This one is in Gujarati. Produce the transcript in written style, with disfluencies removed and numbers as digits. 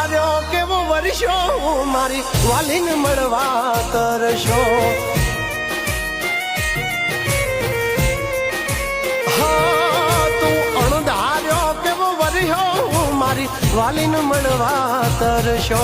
અણધાર્યો કેવો વર્ષો મારી વાલીને મળવા તરશો હા તું અણધાર્યો કેવો વર્ષો મારી વાલીને મળવા તરશો